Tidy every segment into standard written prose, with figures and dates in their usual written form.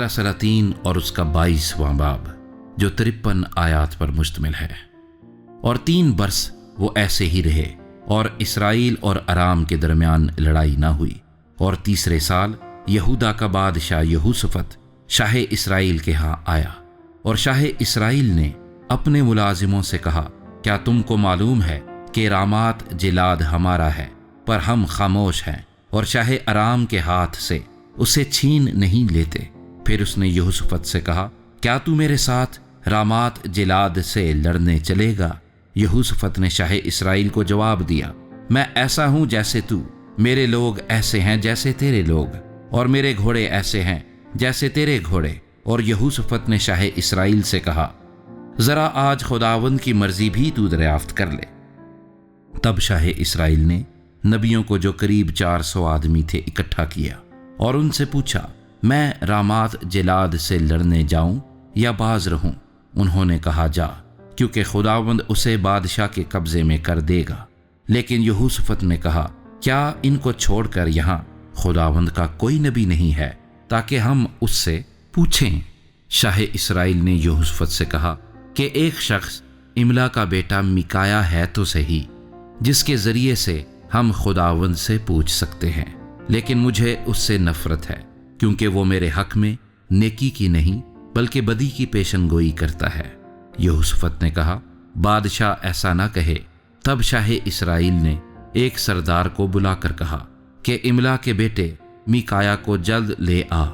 پہلا سلاطین اور اس کا 22واں باب جو 53 آیات پر مشتمل ہے۔ اور 3 برس وہ ایسے ہی رہے اور اسرائیل اور ارام کے درمیان لڑائی نہ ہوئی۔ اور تیسرے سال یہودا کا بادشاہ یہوشافط شاہ اسرائیل کے ہاں آیا، اور شاہ اسرائیل نے اپنے ملازموں سے کہا، کیا تم کو معلوم ہے کہ رامات جلاد ہمارا ہے، پر ہم خاموش ہیں اور شاہ ارام کے ہاتھ سے اسے چھین نہیں لیتے؟ پھر اس نے یہوشافط سے کہا، کیا تو میرے ساتھ رامات جلاد سے لڑنے چلے گا؟ یہوشافط نے شاہ اسرائیل کو جواب دیا، میں ایسا ہوں جیسے تو، میرے لوگ ایسے ہیں جیسے تیرے لوگ، اور میرے گھوڑے ایسے ہیں جیسے تیرے گھوڑے۔ اور یہوشافط نے شاہ اسرائیل سے کہا، ذرا آج خداوند کی مرضی بھی تو دریافت کر لے۔ تب شاہ اسرائیل نے نبیوں کو جو قریب 400 آدمی تھے اکٹھا کیا اور ان سے پوچھا، میں رامات جلاد سے لڑنے جاؤں یا باز رہوں؟ انہوں نے کہا، جا، کیونکہ خداوند اسے بادشاہ کے قبضے میں کر دے گا۔ لیکن یہوشافط نے کہا، کیا ان کو چھوڑ کر یہاں خداوند کا کوئی نبی نہیں ہے تاکہ ہم اس سے پوچھیں؟ شاہ اسرائیل نے یہوشافط سے کہا کہ ایک شخص املا کا بیٹا میکایا ہے تو صحیح، جس کے ذریعے سے ہم خداوند سے پوچھ سکتے ہیں، لیکن مجھے اس سے نفرت ہے، کیونکہ وہ میرے حق میں نیکی کی نہیں بلکہ بدی کی پیشن گوئی کرتا ہے۔ یہوشافط نے کہا، بادشاہ ایسا نہ کہے۔ تب شاہ اسرائیل نے ایک سردار کو بلا کر کہا کہ املا کے بیٹے میکایا کو جلد لے آ۔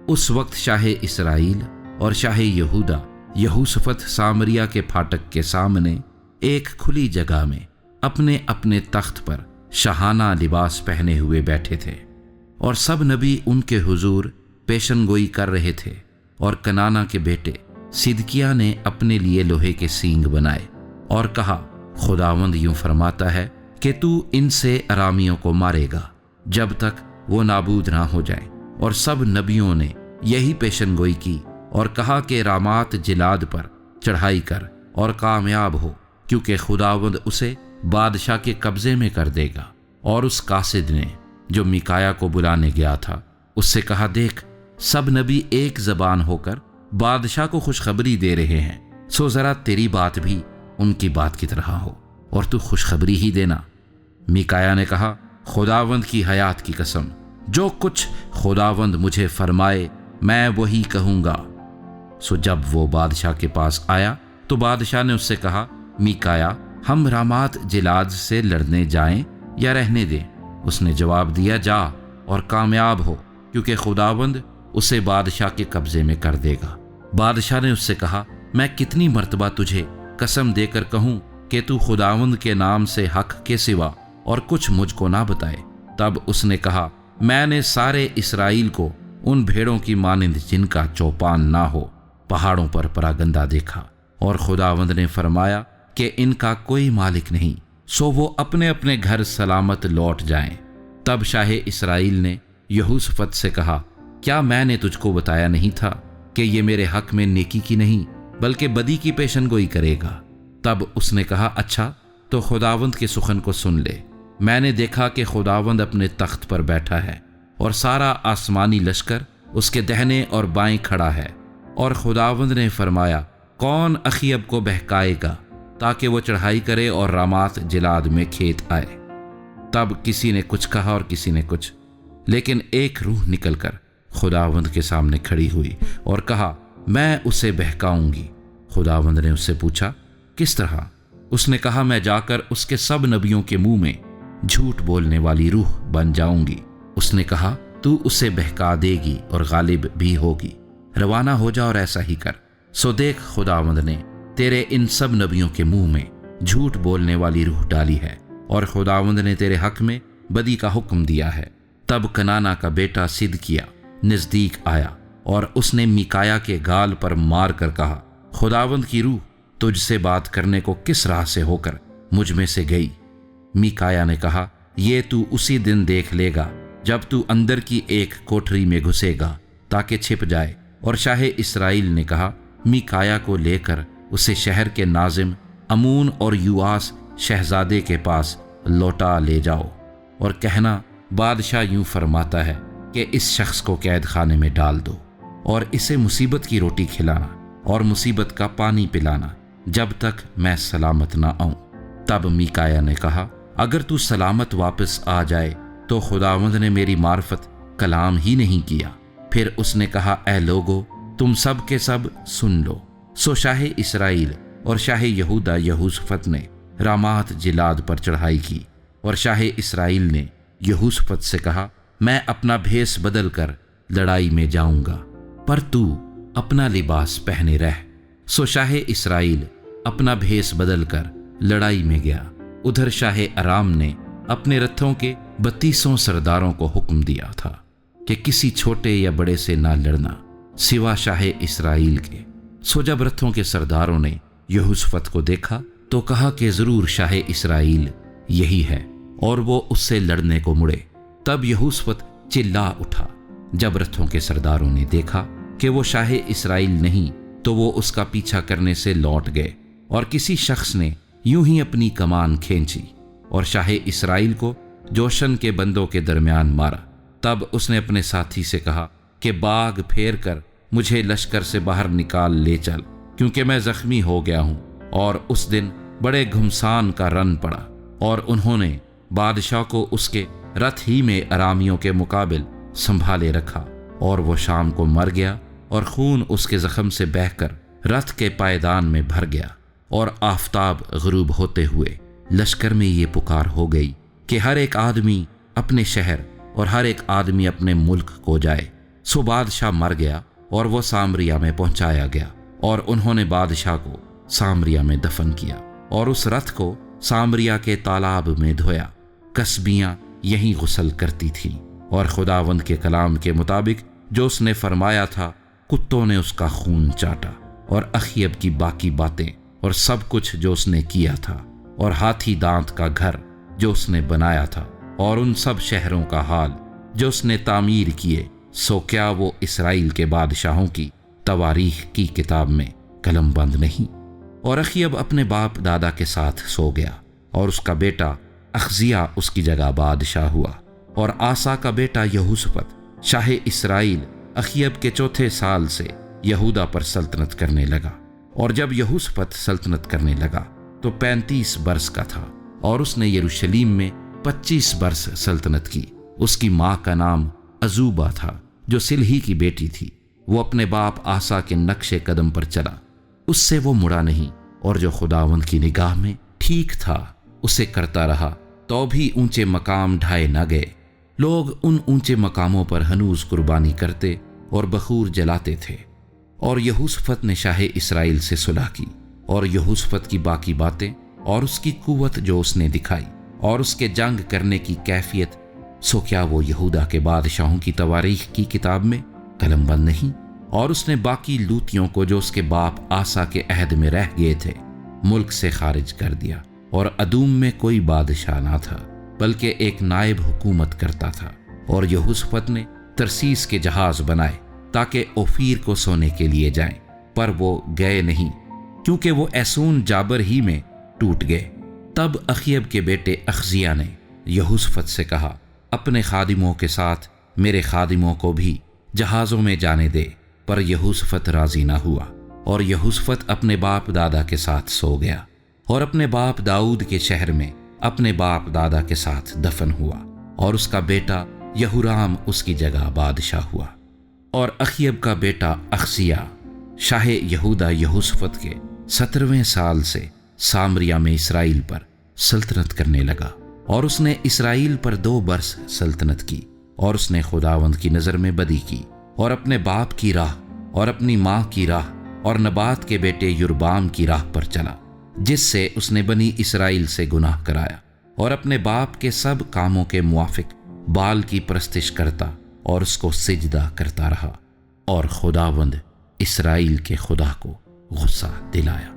اس وقت شاہ اسرائیل اور شاہ یہودا یہوشافط سامریا کے پھاٹک کے سامنے ایک کھلی جگہ میں اپنے اپنے تخت پر شاہانہ لباس پہنے ہوئے بیٹھے تھے، اور سب نبی ان کے حضور پیشن گوئی کر رہے تھے۔ اور کنانا کے بیٹے صدقیہ نے اپنے لیے لوہے کے سینگ بنائے اور کہا، خداوند یوں فرماتا ہے کہ تو ان سے ارامیوں کو مارے گا جب تک وہ نابود نہ ہو جائیں۔ اور سب نبیوں نے یہی پیشن گوئی کی اور کہا کہ رامات جلاد پر چڑھائی کر اور کامیاب ہو، کیونکہ خداوند اسے بادشاہ کے قبضے میں کر دے گا۔ اور اس قاصد نے جو میکایا کو بلانے گیا تھا اس سے کہا، دیکھ، سب نبی ایک زبان ہو کر بادشاہ کو خوشخبری دے رہے ہیں، سو ذرا تیری بات بھی ان کی بات کی طرح ہو اور تو خوشخبری ہی دینا۔ میکایا نے کہا، خداوند کی حیات کی قسم، جو کچھ خداوند مجھے فرمائے میں وہی کہوں گا۔ سو جب وہ بادشاہ کے پاس آیا تو بادشاہ نے اس سے کہا، میکایا، ہم رامات جلاد سے لڑنے جائیں یا رہنے دیں؟ اس نے جواب دیا، جا اور کامیاب ہو، کیونکہ خداوند اسے بادشاہ کے قبضے میں کر دے گا۔ بادشاہ نے اس سے کہا، میں کتنی مرتبہ تجھے قسم دے کر کہوں کہ تو خداوند کے نام سے حق کے سوا اور کچھ مجھ کو نہ بتائے؟ تب اس نے کہا، میں نے سارے اسرائیل کو ان بھیڑوں کی مانند جن کا چوپان نہ ہو پہاڑوں پر پراگندہ دیکھا، اور خداوند نے فرمایا کہ ان کا کوئی مالک نہیں، سو وہ اپنے اپنے گھر سلامت لوٹ جائیں۔ تب شاہ اسرائیل نے یہوشافط سے کہا، کیا میں نے تجھ کو بتایا نہیں تھا کہ یہ میرے حق میں نیکی کی نہیں بلکہ بدی کی پیشن گوئی کرے گا؟ تب اس نے کہا، اچھا، تو خداوند کے سخن کو سن لے۔ میں نے دیکھا کہ خداوند اپنے تخت پر بیٹھا ہے اور سارا آسمانی لشکر اس کے دہنے اور بائیں کھڑا ہے، اور خداوند نے فرمایا، کون اخیب کو بہکائے گا تاکہ وہ چڑھائی کرے اور رامات جلاد میں کھیت آئے؟ تب کسی نے کچھ کہا اور کسی نے کچھ، لیکن ایک روح نکل کر خداوند کے سامنے کھڑی ہوئی اور کہا، میں اسے بہکاؤں گی۔ خداوند نے اس سے پوچھا، کس طرح؟ اس نے کہا، میں جا کر اس کے سب نبیوں کے منہ میں جھوٹ بولنے والی روح بن جاؤں گی۔ اس نے کہا، تو اسے بہکا دے گی اور غالب بھی ہوگی، روانہ ہو جا اور ایسا ہی کر۔ سو دیکھ، خداوند نے تیرے ان سب نبیوں کے منہ میں جھوٹ بولنے والی روح ڈالی ہے، اور خداوند نے تیرے حق میں بدی کا حکم دیا ہے۔ تب کنانا کا بیٹا صدقیہ نزدیک آیا اور اس نے میکایا کے گال پر مار کر کہا، خداوند کی روح تجھ سے بات کرنے کو کس راہ سے ہو کر مجھ میں سے گئی؟ میکایا نے کہا، یہ تو اسی دن دیکھ لے گا جب تو اندر کی ایک کوٹری میں گھسے گا تاکہ چھپ جائے۔ اور شاہ اسرائیل نے کہا، میکایا کو لے کر اسے شہر کے ناظم امون اور یواس شہزادے کے پاس لوٹا لے جاؤ اور کہنا، بادشاہ یوں فرماتا ہے کہ اس شخص کو قید خانے میں ڈال دو۔ اور اسے مصیبت کی روٹی کھلانا اور مصیبت کا پانی پلانا جب تک میں سلامت نہ آؤں۔ تب میکایا نے کہا، اگر تو سلامت واپس آ جائے تو خداوند نے میری معرفت کلام ہی نہیں کیا۔ پھر اس نے کہا، اے لوگو، تم سب کے سب سن لو۔ سو شاہ اسرائیل اور شاہ یہودا یہوشافط نے رامات جلاد پر چڑھائی کی، اور شاہ اسرائیل نے یہوشافط سے کہا، میں اپنا بھیس بدل کر لڑائی میں جاؤں گا، پر تو اپنا لباس پہنے رہ۔ سو شاہ اسرائیل اپنا بھیس بدل کر لڑائی میں گیا۔ ادھر شاہ ارام نے اپنے رتھوں کے 32 سرداروں کو حکم دیا تھا کہ کسی چھوٹے یا بڑے سے نہ لڑنا سوا شاہ اسرائیل کے۔ سو جب رتھوں کے سرداروں نے یہوشافط کو دیکھا تو کہا کہ ضرور شاہ اسرائیل یہی ہے، اور وہ اس سے لڑنے کو مڑے۔ تب یہوشافط چلا اٹھا۔ جب رتھوں کے سرداروں نے دیکھا کہ وہ شاہ اسرائیل نہیں تو وہ اس کا پیچھا کرنے سے لوٹ گئے، اور کسی شخص نے یوں ہی اپنی کمان کھینچی اور شاہ اسرائیل کو جوشن کے بندوں کے درمیان مارا۔ تب اس نے اپنے ساتھی سے کہا کہ باغ پھیر کر مجھے لشکر سے باہر نکال لے چل، کیونکہ میں زخمی ہو گیا ہوں۔ اور اس دن بڑے گھمسان کا رن پڑا، اور انہوں نے بادشاہ کو اس کے رتھ ہی میں ارامیوں کے مقابل سنبھالے رکھا، اور وہ شام کو مر گیا، اور خون اس کے زخم سے بہہ کر رتھ کے پائیدان میں بھر گیا۔ اور آفتاب غروب ہوتے ہوئے لشکر میں یہ پکار ہو گئی کہ ہر ایک آدمی اپنے شہر اور ہر ایک آدمی اپنے ملک کو جائے۔ سو بادشاہ مر گیا اور وہ سامریا میں پہنچایا گیا، اور انہوں نے بادشاہ کو سامریا میں دفن کیا، اور اس رتھ کو سامریا کے تالاب میں دھویا۔ کسبیاں یہیں غسل کرتی تھیں، اور خداوند کے کلام کے مطابق جو اس نے فرمایا تھا، کتوں نے اس کا خون چاٹا۔ اور اخیب کی باقی باتیں اور سب کچھ جو اس نے کیا تھا، اور ہاتھی دانت کا گھر جو اس نے بنایا تھا، اور ان سب شہروں کا حال جو اس نے تعمیر کیے، سو کیا وہ اسرائیل کے بادشاہوں کی تواریخ کی کتاب میں قلم بند نہیں؟ اور اخیب اپنے باپ دادا کے ساتھ سو گیا، اور اس کا بیٹا اخزیہ اس کی جگہ بادشاہ ہوا۔ اور آسا کا بیٹا یہوشافط شاہ اسرائیل اخیب کے 4 سال سے یہودا پر سلطنت کرنے لگا۔ اور جب یہوشافط سلطنت کرنے لگا تو 35 برس کا تھا، اور اس نے یروشلیم میں 25 برس سلطنت کی۔ اس کی ماں کا نام عزوبہ تھا، جو سلہی کی بیٹی تھی۔ وہ اپنے باپ آسا کے نقش قدم پر چلا، اس سے وہ مڑا نہیں، اور جو خداوند کی نگاہ میں ٹھیک تھا اسے کرتا رہا، تو بھی اونچے مقام ڈھائے نہ گئے۔ لوگ ان اونچے مقاموں پر ہنوز قربانی کرتے اور بخور جلاتے تھے۔ اور یہوشافط نے شاہ اسرائیل سے صلح کی، اور یہوشافط کی باقی باتیں اور اس کی قوت جو اس نے دکھائی، اور اس کے جنگ کرنے کی کیفیت، سو کیا وہ یہودا کے بادشاہوں کی تواریخ کی کتاب میں قلم بند نہیں؟ اور اس نے باقی لوتیوں کو جو اس کے باپ آسا کے عہد میں رہ گئے تھے ملک سے خارج کر دیا، اور ادوم میں کوئی بادشاہ نہ تھا بلکہ ایک نائب حکومت کرتا تھا۔ اور یہوشافط نے ترسیس کے جہاز بنائے تاکہ اوفیر کو سونے کے لیے جائیں، پر وہ گئے نہیں، کیونکہ وہ ایسون جابر ہی میں ٹوٹ گئے۔ تب اخیب کے بیٹے اخزیہ نے یہوشافط سے کہا، اپنے خادموں کے ساتھ میرے خادموں کو بھی جہازوں میں جانے دے، پر یہوشافط راضی نہ ہوا۔ اور یہوشافط اپنے باپ دادا کے ساتھ سو گیا، اور اپنے باپ داؤد کے شہر میں اپنے باپ دادا کے ساتھ دفن ہوا، اور اس کا بیٹا یہورام اس کی جگہ بادشاہ ہوا۔ اور اخیب کا بیٹا اخزیہ شاہ یہودا یہوشافط کے 17ویں سال سے سامریا میں اسرائیل پر سلطنت کرنے لگا، اور اس نے اسرائیل پر 2 برس سلطنت کی۔ اور اس نے خداوند کی نظر میں بدی کی، اور اپنے باپ کی راہ اور اپنی ماں کی راہ اور نبات کے بیٹے یربام کی راہ پر چلا، جس سے اس نے بنی اسرائیل سے گناہ کرایا، اور اپنے باپ کے سب کاموں کے موافق بال کی پرستش کرتا اور اس کو سجدہ کرتا رہا، اور خداوند اسرائیل کے خدا کو غصہ دلایا۔